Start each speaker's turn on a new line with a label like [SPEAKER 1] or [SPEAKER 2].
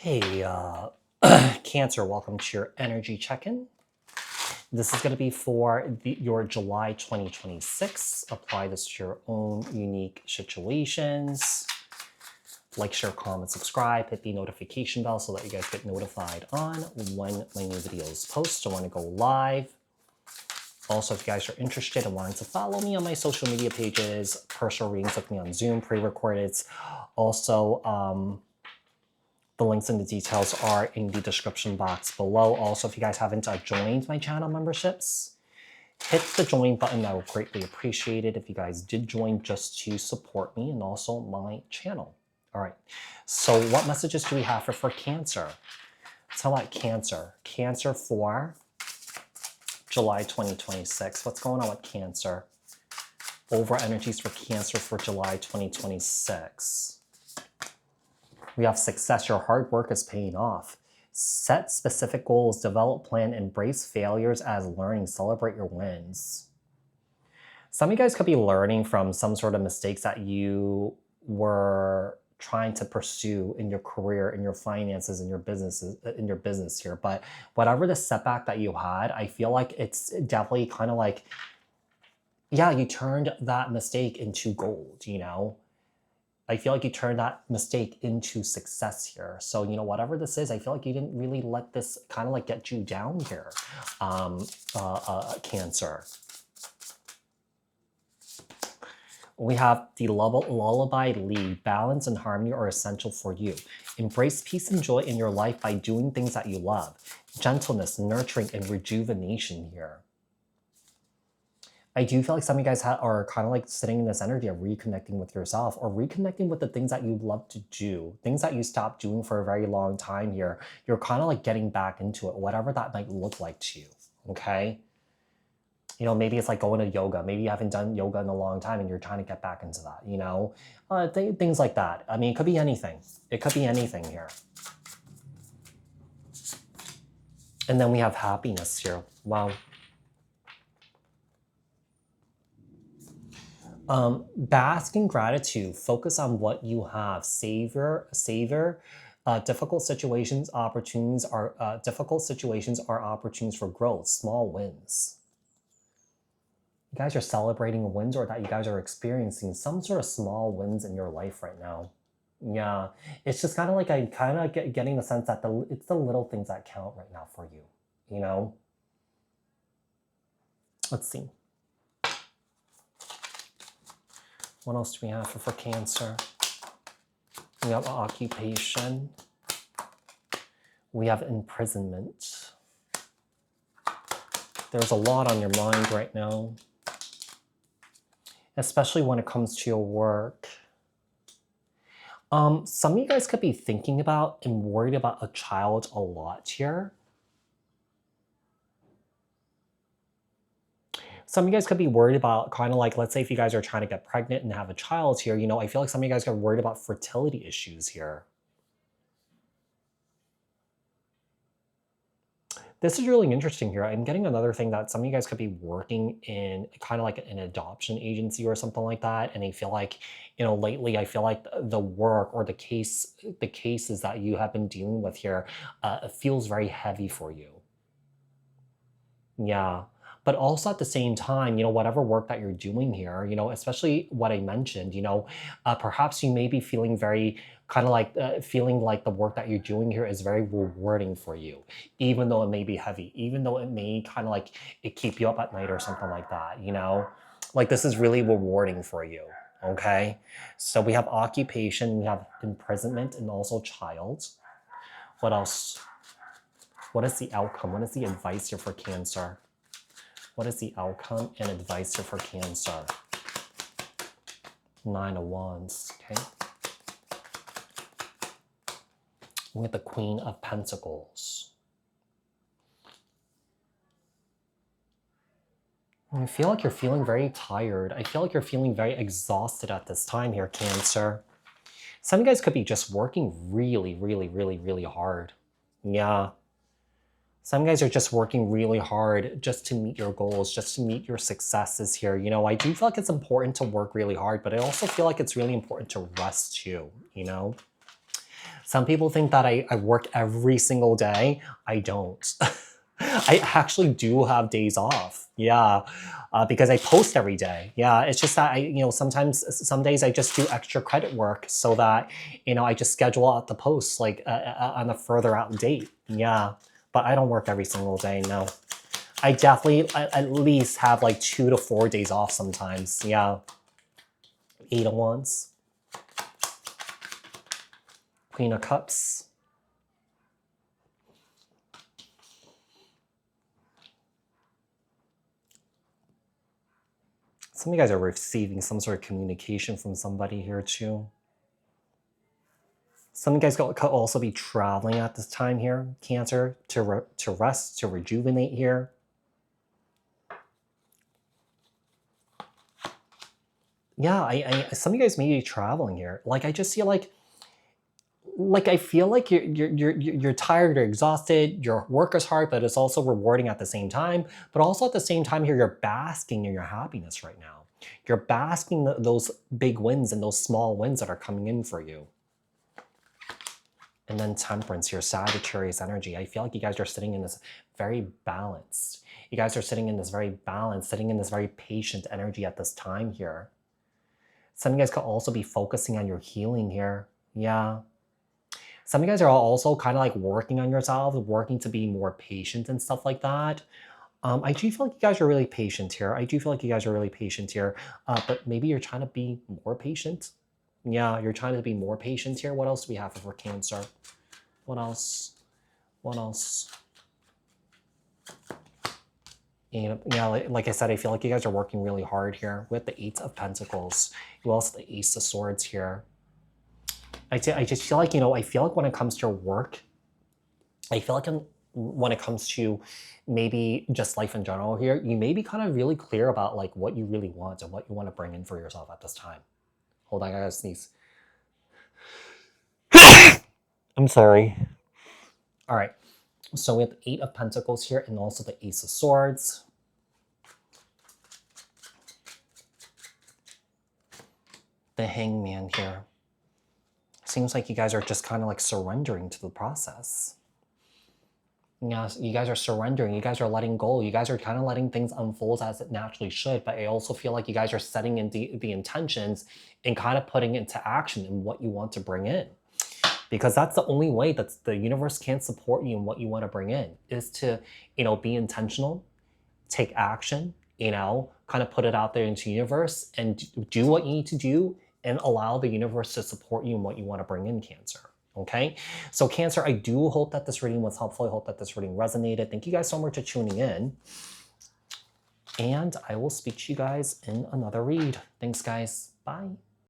[SPEAKER 1] Hey, Cancer, welcome to your energy check-in. This is going to be for your July 2026. Apply this to your own unique situations. Like, share, comment, subscribe, hit the notification bell so that you guys get notified on when my new videos post. I want to go live. Also, if you guys are interested and wanting to follow me on my social media pages, personal readings with me on Zoom, pre-recorded. Also, the links and the details are in the description box below. Also, if you guys haven't joined my channel memberships, hit the join button. I would greatly appreciate it if you guys did join just to support me and also my channel. All right, so what messages do we have for Cancer? Let's talk about Cancer. Cancer for July 2026. What's going on with Cancer? Overall energies for Cancer for July 2026. We have success. Your hard work is paying off. Set specific goals, develop plan, embrace failures as learning, celebrate your wins. Some of you guys could be learning from some sort of mistakes that you were trying to pursue in your career, in your finances, in your business here. But whatever the setback that you had, I feel like it's definitely kind of like, yeah, you turned that mistake into gold, you know? I feel like you turned that mistake into success here. So, you know, whatever this is, I feel like you didn't really let this kind of like get you down here, Cancer. We have the lullaby lead. Balance and harmony are essential for you. Embrace peace and joy in your life by doing things that you love. Gentleness, nurturing, and rejuvenation here. I do feel like some of you guys are kind of like sitting in this energy of reconnecting with yourself or reconnecting with the things that you love to do, things that you stopped doing for a very long time here. You're kind of like getting back into it, whatever that might look like to you, okay? You know, maybe it's like going to yoga. Maybe you haven't done yoga in a long time and you're trying to get back into that, you know? Things like that. I mean, it could be anything. It could be anything here. And then we have happiness here. Wow. Bask in gratitude. Focus on what you have. Savor. Difficult situations are opportunities for growth. Small wins. You guys are celebrating wins, or that you guys are experiencing some sort of small wins in your life right now. Yeah, it's just kind of like I'm kind of getting the sense that it's the little things that count right now for you. You know. Let's see. What else do we have for Cancer? We have occupation. We have imprisonment. There's a lot on your mind right now, especially when it comes to your work. Some of you guys could be thinking about and worried about a child a lot here. Some of you guys could be worried about kind of like, let's say if you guys are trying to get pregnant and have a child here, you know, I feel like some of you guys are worried about fertility issues here. This is really interesting here. I'm getting another thing that some of you guys could be working in kind of like an adoption agency or something like that. And I feel like, you know, lately I feel like the work or the cases that you have been dealing with here feels very heavy for you. Yeah. But also at the same time, you know, whatever work that you're doing here, you know, especially what I mentioned, you know, perhaps you may be feeling very kind of like feeling like the work that you're doing here is very rewarding for you, even though it may be heavy, even though it may kind of like it keep you up at night or something like that, you know, like this is really rewarding for you. Okay. So we have occupation, we have imprisonment, and also child. What else? What is the outcome? What is the advice here for Cancer? What is the outcome and advice here for Cancer? 9 of Wands, okay? With the Queen of Pentacles. I feel like you're feeling very tired. I feel like you're feeling very exhausted at this time here, Cancer. Some of you guys could be just working really, really, really, really hard. Yeah. Some guys are just working really hard just to meet your goals, just to meet your successes here. You know, I do feel like it's important to work really hard, but I also feel like it's really important to rest too, you know? Some people think that I work every single day. I don't. I actually do have days off. Yeah, because I post every day. Yeah, it's just that sometimes some days I just do extra credit work so that I just schedule out the posts like on a further out date. Yeah, but I don't work every single day. No, I definitely at least have like 2 to 4 days off sometimes. Yeah, 8 of Wands, Queen of Cups. Some of you guys are receiving some sort of communication from somebody here too. Some of you guys could also be traveling at this time here, Cancer, to rest, to rejuvenate here. Yeah, some of you guys may be traveling here. Like I just feel like I feel like you're tired, you're exhausted, your work is hard, but it's also rewarding at the same time. But also at the same time here, you're basking in your happiness right now. You're basking those big wins and those small wins that are coming in for you. And then Temperance, your Sagittarius energy. I feel like you guys are sitting in this very balanced. You guys are sitting in this very balanced, sitting in this very patient energy at this time here. Some of you guys could also be focusing on your healing here. Yeah. Some of you guys are also kind of like working on yourselves, working to be more patient and stuff like that. I do feel like you guys are really patient here. I do feel like you guys are really patient here. But maybe you're trying to be more patient. Yeah, you're trying to be more patient here. What else do we have for Cancer? What else? What else? And yeah, like I said, I feel like you guys are working really hard here with the 8 of Pentacles. You also the Ace of Swords here. I just feel like, I feel like when it comes to work, I feel like when it comes to maybe just life in general here, you may be kind of really clear about like what you really want and what you want to bring in for yourself at this time. Hold on, I gotta sneeze. I'm sorry. All right, so we have the 8 of Pentacles here and also the Ace of Swords. The Hangman here. Seems like you guys are just kind of like surrendering to the process. Yeah, you guys are surrendering. You guys are letting go. You guys are kind of letting things unfold as it naturally should. But I also feel like you guys are setting in the intentions and kind of putting into action in what you want to bring in. Because that's the only way that the universe can support you in what you want to bring in is to, be intentional, take action, kind of put it out there into the universe and do what you need to do and allow the universe to support you in what you want to bring in, Cancer. Okay, so Cancer, I do hope that this reading was helpful. I hope that this reading resonated. Thank you guys so much for tuning in. And I will speak to you guys in another read. Thanks, guys. Bye.